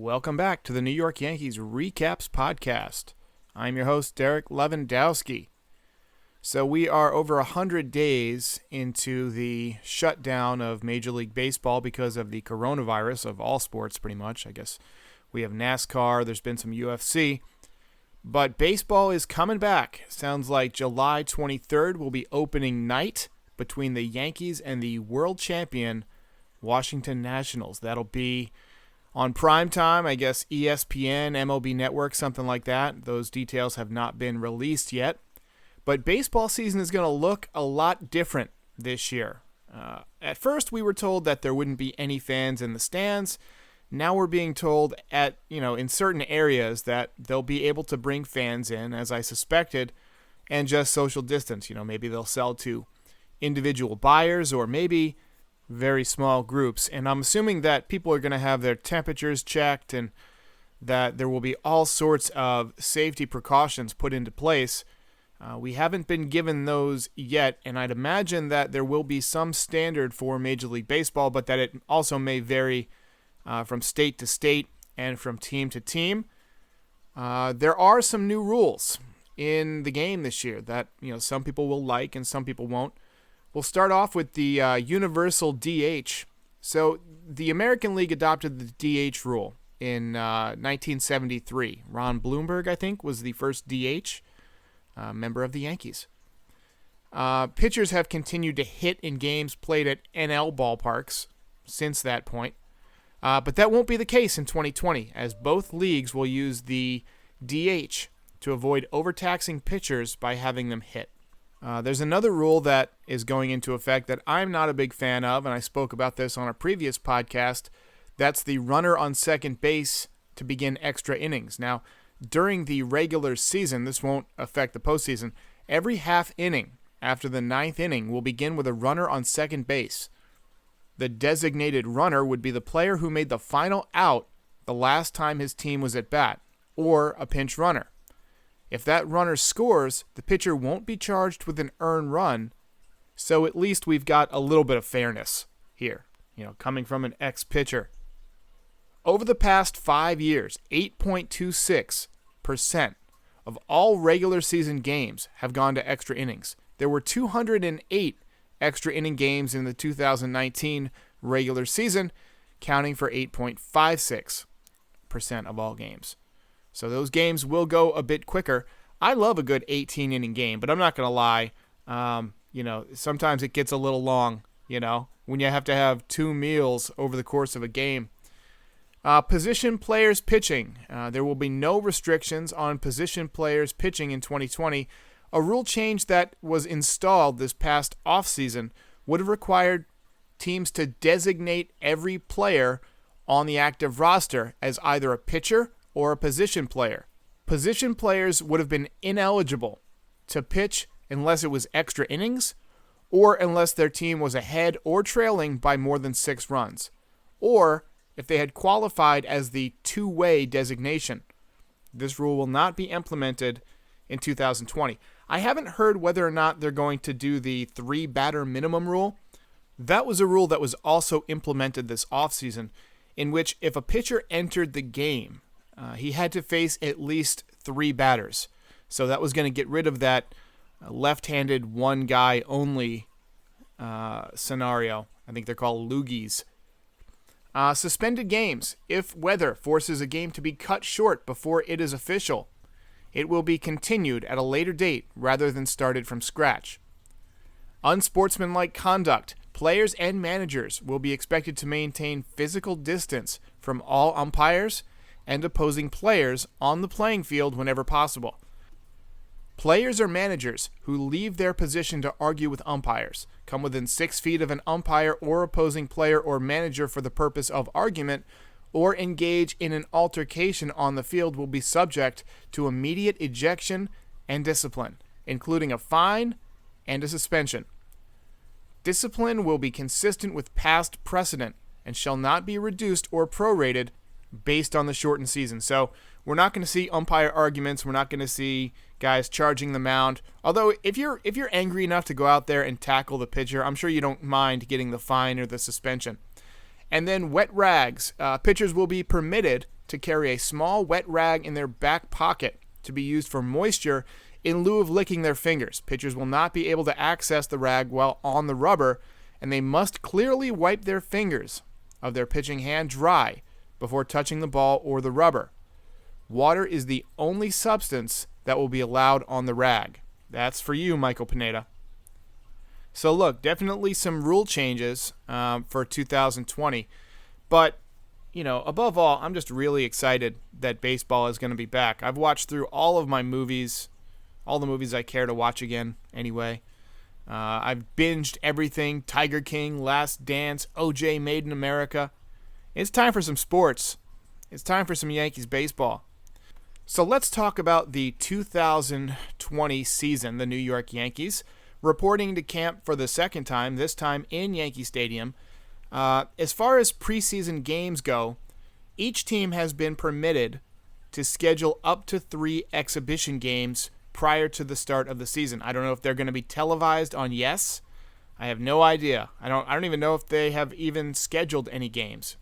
Welcome back to the New York Yankees Recaps podcast. I'm your host, Derek Lewandowski. So we are over 100 days into the shutdown of Major League Baseball because of the coronavirus of all sports, pretty much. I guess we have NASCAR, there's been some UFC, but baseball is coming back. Sounds like July 23rd will be opening night between the Yankees and the world champion Washington Nationals. That'll be on prime time, I guess ESPN, MLB Network, something like that. Those details have not been released yet. But baseball season is going to look a lot different this year. At first, we were told that there wouldn't be any fans in the stands. Now we're being told in certain areas that they'll be able to bring fans in, as I suspected, and just social distance. Maybe they'll sell to individual buyers or maybe very small groups. And I'm assuming that people are going to have their temperatures checked and that there will be all sorts of safety precautions put into place. We haven't been given those yet, and I'd imagine that there will be some standard for Major League Baseball, but that it also may vary from state to state and from team to team. There are some new rules in the game this year that some people will like and some people won't. We'll start off with the universal DH. So the American League adopted the DH rule in 1973. Ron Blomberg, I think, was the first DH. Member of the Yankees. Pitchers have continued to hit in games played at NL ballparks since that point. But that won't be the case in 2020, as both leagues will use the DH to avoid overtaxing pitchers by having them hit. There's another rule that is going into effect that I'm not a big fan of, and I spoke about this on a previous podcast. That's the runner on second base to begin extra innings. Now, during the regular season, this won't affect the postseason, every half inning after the ninth inning will begin with a runner on second base. The designated runner would be the player who made the final out the last time his team was at bat, or a pinch runner. If that runner scores, the pitcher won't be charged with an earned run, so at least we've got a little bit of fairness here, coming from an ex-pitcher. Over the past 5 years, 8.26% of all regular season games have gone to extra innings. There were 208 extra inning games in the 2019 regular season, counting for 8.56% of all games. So those games will go a bit quicker. I love a good 18-inning game, but I'm not going to lie. Sometimes it gets a little long, when you have to have 2 meals over the course of a game. Position players pitching. There will be no restrictions on position players pitching in 2020. A rule change that was installed this past offseason would have required teams to designate every player on the active roster as either a pitcher or a position player. Position players would have been ineligible to pitch unless it was extra innings or unless their team was ahead or trailing by more than 6 runs, or if they had qualified as the two-way designation. This rule will not be implemented in 2020. I haven't heard whether or not they're going to do the 3-batter minimum rule. That was a rule that was also implemented this offseason, in which if a pitcher entered the game, he had to face at least 3 batters. So that was going to get rid of that left-handed one-guy-only scenario. I think they're called loogies. Suspended games. If weather forces a game to be cut short before it is official, it will be continued at a later date rather than started from scratch. Unsportsmanlike conduct. Players and managers will be expected to maintain physical distance from all umpires and opposing players on the playing field whenever possible. Players or managers who leave their position to argue with umpires, come within 6 feet of an umpire or opposing player or manager for the purpose of argument, or engage in an altercation on the field will be subject to immediate ejection and discipline, including a fine and a suspension. Discipline will be consistent with past precedent and shall not be reduced or prorated based on the shortened season. So we're not going to see umpire arguments. We're not going to see guys charging the mound. Although if you're angry enough to go out there and tackle the pitcher, I'm sure you don't mind getting the fine or the suspension. And then wet rags. Pitchers will be permitted to carry a small wet rag in their back pocket to be used for moisture in lieu of licking their fingers. Pitchers will not be able to access the rag while on the rubber, and they must clearly wipe their fingers of their pitching hand dry before touching the ball or the rubber. Water is the only substance that will be allowed on the rag. That's for you, Michael Pineda. So look, definitely some rule changes for 2020. But, above all, I'm just really excited that baseball is going to be back. I've watched through all of my movies, all the movies I care to watch again anyway. I've binged everything, Tiger King, Last Dance, OJ Made in America. It's time for some sports. It's time for some Yankees baseball. So let's talk about the 2020 season, the New York Yankees, reporting to camp for the second time, this time in Yankee Stadium. As far as preseason games go, each team has been permitted to schedule up to 3 exhibition games prior to the start of the season. I don't know if they're going to be televised on Yes. I have no idea. I don't even know if they have even scheduled any games.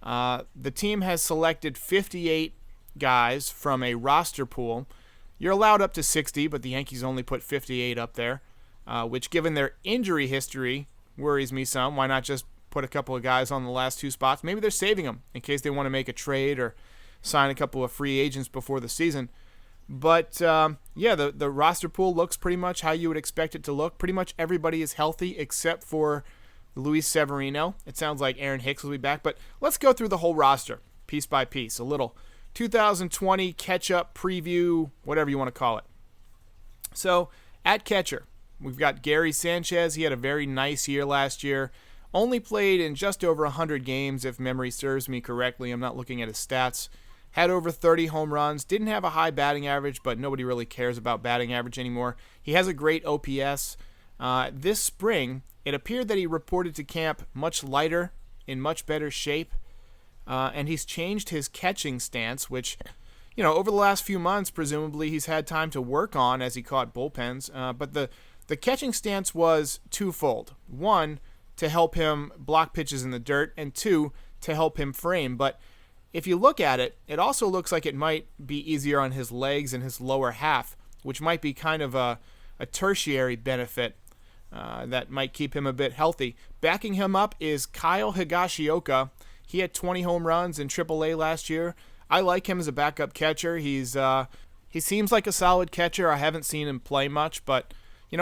The team has selected 58 guys from a roster pool. You're allowed up to 60, but the Yankees only put 58 up there, which, given their injury history, worries me some. Why not just put a couple of guys on the last 2 spots? Maybe they're saving them in case they want to make a trade or sign a couple of free agents before the season. But, the roster pool looks pretty much how you would expect it to look. Pretty much everybody is healthy except for Luis Severino. It sounds like Aaron Hicks will be back. But let's go through the whole roster piece by piece. A little 2020 catch-up preview, whatever you want to call it. So, at catcher, we've got Gary Sanchez. He had a very nice year last year. Only played in just over 100 games, if memory serves me correctly. I'm not looking at his stats. Had over 30 home runs. Didn't have a high batting average, but nobody really cares about batting average anymore. He has a great OPS. This spring, it appeared that he reported to camp much lighter, in much better shape. And he's changed his catching stance, which, over the last few months, presumably he's had time to work on as he caught bullpens. But the catching stance was twofold. 1, to help him block pitches in the dirt, and 2, to help him frame. But if you look at it, it also looks like it might be easier on his legs and his lower half, which might be kind of a tertiary benefit that might keep him a bit healthy. Backing him up is Kyle Higashioka. He had 20 home runs in AAA last year. I like him as a backup catcher. He seems like a solid catcher. I haven't seen him play much, but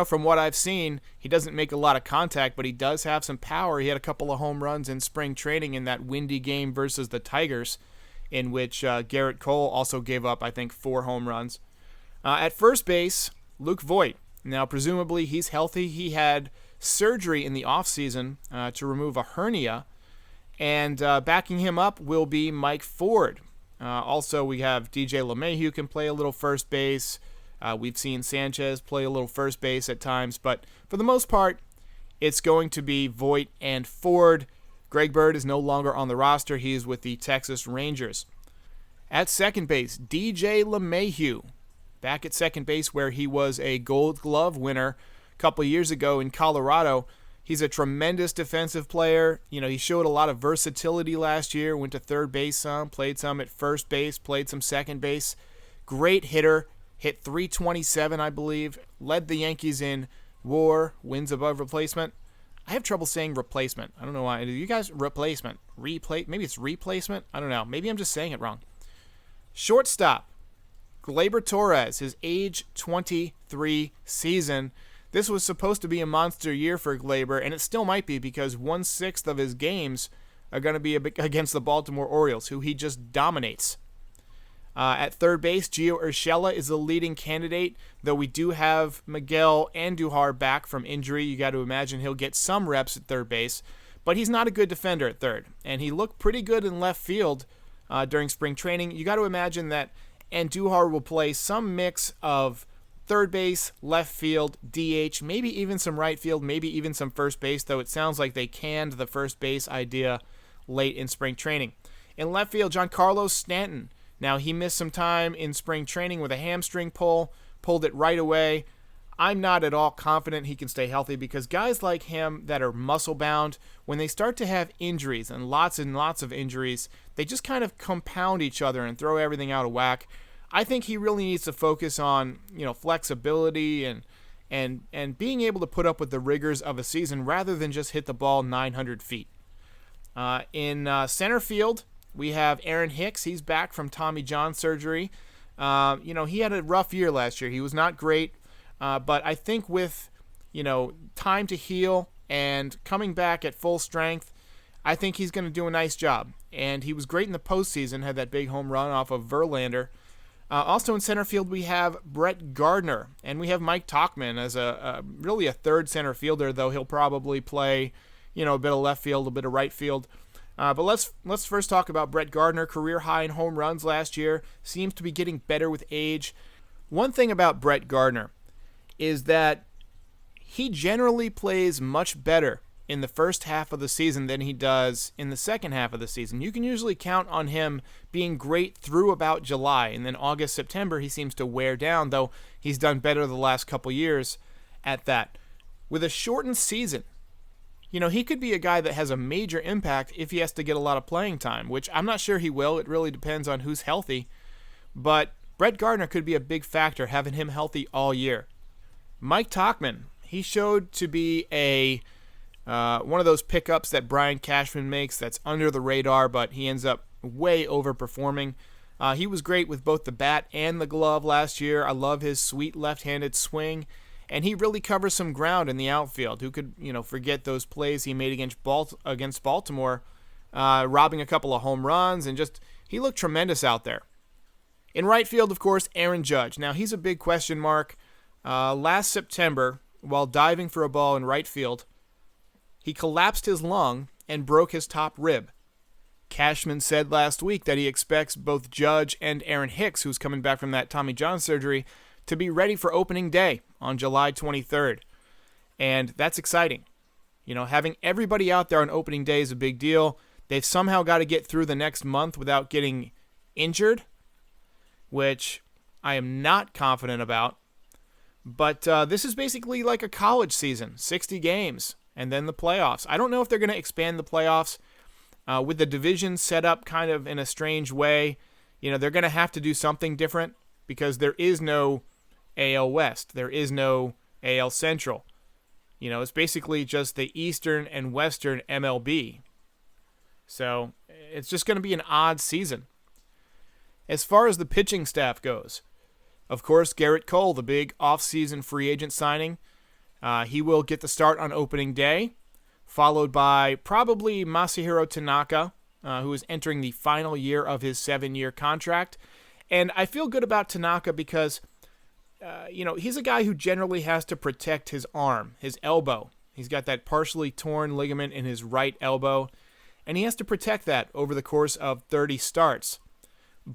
from what I've seen, he doesn't make a lot of contact, but he does have some power. He had a couple of home runs in spring training in that windy game versus the Tigers, in which Garrett Cole also gave up, I think, 4 home runs. At first base, Luke Voit. Now, presumably, he's healthy. He had surgery in the offseason to remove a hernia. And backing him up will be Mike Ford. Also, we have DJ LeMahieu can play a little first base. We've seen Sanchez play a little first base at times. But for the most part, it's going to be Voit and Ford. Greg Bird is no longer on the roster. He is with the Texas Rangers. At second base, DJ LeMahieu. Back at second base where he was a Gold Glove winner a couple years ago in Colorado. He's a tremendous defensive player. He showed a lot of versatility last year. Went to third base some, played some at first base, played some second base. Great hitter. Hit .327, I believe. Led the Yankees in WAR, wins above replacement. I have trouble saying replacement. I don't know why. Do you guys replacement? Maybe it's replacement? I don't know. Maybe I'm just saying it wrong. Shortstop. Gleyber Torres, his age 23 season. This was supposed to be a monster year for Gleyber, and it still might be because 1/6 of his games are going to be against the Baltimore Orioles, who he just dominates. At third base, Gio Urshela is the leading candidate, though we do have Miguel Andujar back from injury. You got to imagine he'll get some reps at third base, but he's not a good defender at third, and he looked pretty good in left field during spring training. You got to imagine that Andujar will play some mix of third base, left field, DH, maybe even some right field, maybe even some first base, though it sounds like they canned the first base idea late in spring training. In left field, Giancarlo Stanton. Now, he missed some time in spring training with a hamstring pull, pulled it right away. I'm not at all confident he can stay healthy because guys like him that are muscle bound, when they start to have injuries and lots of injuries, they just kind of compound each other and throw everything out of whack. I think he really needs to focus on, flexibility and being able to put up with the rigors of a season rather than just hit the ball 900 feet. In center field, we have Aaron Hicks. He's back from Tommy John surgery. He had a rough year last year. He was not great. But I think with, time to heal and coming back at full strength, I think he's going to do a nice job. And he was great in the postseason, had that big home run off of Verlander. Also in center field, we have Brett Gardner, and we have Mike Tauchman as really a third center fielder, though he'll probably play, a bit of left field, a bit of right field. But let's first talk about Brett Gardner. Career high in home runs last year. Seems to be getting better with age. One thing about Brett Gardner is that he generally plays much better in the first half of the season than he does in the second half of the season. You can usually count on him being great through about July, and then August, September, he seems to wear down, though he's done better the last couple years at that. With a shortened season, he could be a guy that has a major impact if he has to get a lot of playing time, which I'm not sure he will. It really depends on who's healthy. But Brett Gardner could be a big factor, having him healthy all year. Mike Tauchman, he showed to be one of those pickups that Brian Cashman makes that's under the radar, but he ends up way overperforming. He was great with both the bat and the glove last year. I love his sweet left-handed swing, and he really covers some ground in the outfield. Who could, forget those plays he made against Baltimore, robbing a couple of home runs, and he looked tremendous out there. In right field, of course, Aaron Judge. Now, he's a big question mark. Last September, while diving for a ball in right field, he collapsed his lung and broke his top rib. Cashman said last week that he expects both Judge and Aaron Hicks, who's coming back from that Tommy John surgery, to be ready for opening day on July 23rd. And that's exciting. Having everybody out there on opening day is a big deal. They've somehow got to get through the next month without getting injured, which I am not confident about. But this is basically like a college season, 60 games, and then the playoffs. I don't know if they're going to expand the playoffs with the division set up kind of in a strange way. They're going to have to do something different because there is no AL West. There is no AL Central. It's basically just the Eastern and Western MLB. So it's just going to be an odd season. As far as the pitching staff goes, of course, Garrett Cole, the big offseason free agent signing, he will get the start on opening day, followed by probably Masahiro Tanaka, who is entering the final year of his 7-year contract. And I feel good about Tanaka because, he's a guy who generally has to protect his arm, his elbow. He's got that partially torn ligament in his right elbow, and he has to protect that over the course of 30 starts.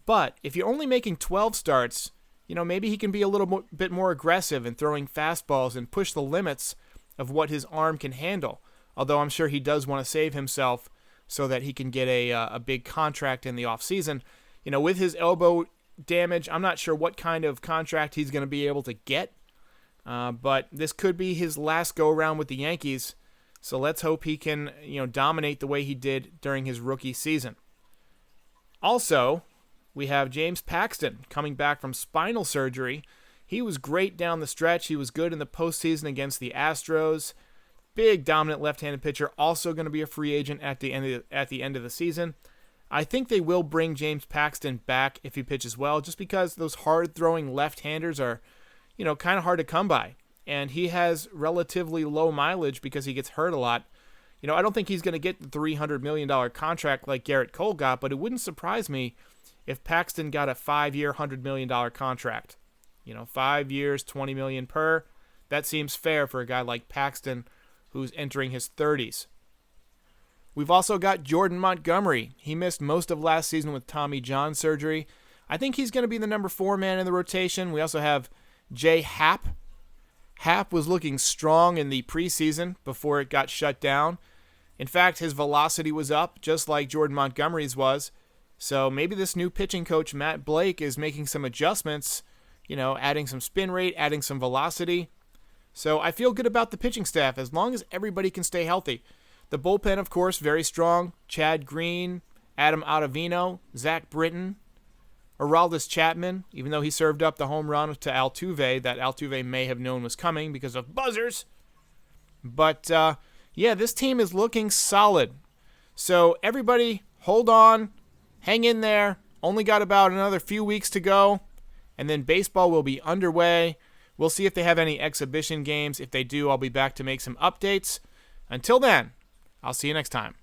But if you're only making 12 starts, maybe he can be a little bit more aggressive in throwing fastballs and push the limits of what his arm can handle. Although I'm sure he does want to save himself so that he can get a big contract in the offseason. With his elbow damage, I'm not sure what kind of contract he's going to be able to get. But this could be his last go-around with the Yankees. So let's hope he can, dominate the way he did during his rookie season. Also, we have James Paxton coming back from spinal surgery. He was great down the stretch. He was good in the postseason against the Astros. Big dominant left-handed pitcher, also going to be a free agent at the end of the season. I think they will bring James Paxton back if he pitches well, just because those hard-throwing left-handers are, kind of hard to come by. And he has relatively low mileage because he gets hurt a lot. I don't think he's going to get the $300 million contract like Garrett Cole got, but it wouldn't surprise me if Paxton got a 5-year, $100 million contract. 5 years, $20 million per. That seems fair for a guy like Paxton who's entering his 30s. We've also got Jordan Montgomery. He missed most of last season with Tommy John surgery. I think he's going to be the number 4 man in the rotation. We also have Jay Happ. Happ was looking strong in the preseason before it got shut down. In fact, his velocity was up, just like Jordan Montgomery's was. So maybe this new pitching coach, Matt Blake, is making some adjustments, adding some spin rate, adding some velocity. So I feel good about the pitching staff as long as everybody can stay healthy. The bullpen, of course, very strong. Chad Green, Adam Ottavino, Zach Britton, Aroldis Chapman, even though he served up the home run to Altuve that Altuve may have known was coming because of buzzers. But, this team is looking solid. So everybody hold on, hang in there. Only got about another few weeks to go, and then baseball will be underway. We'll see if they have any exhibition games. If they do, I'll be back to make some updates. Until then, I'll see you next time.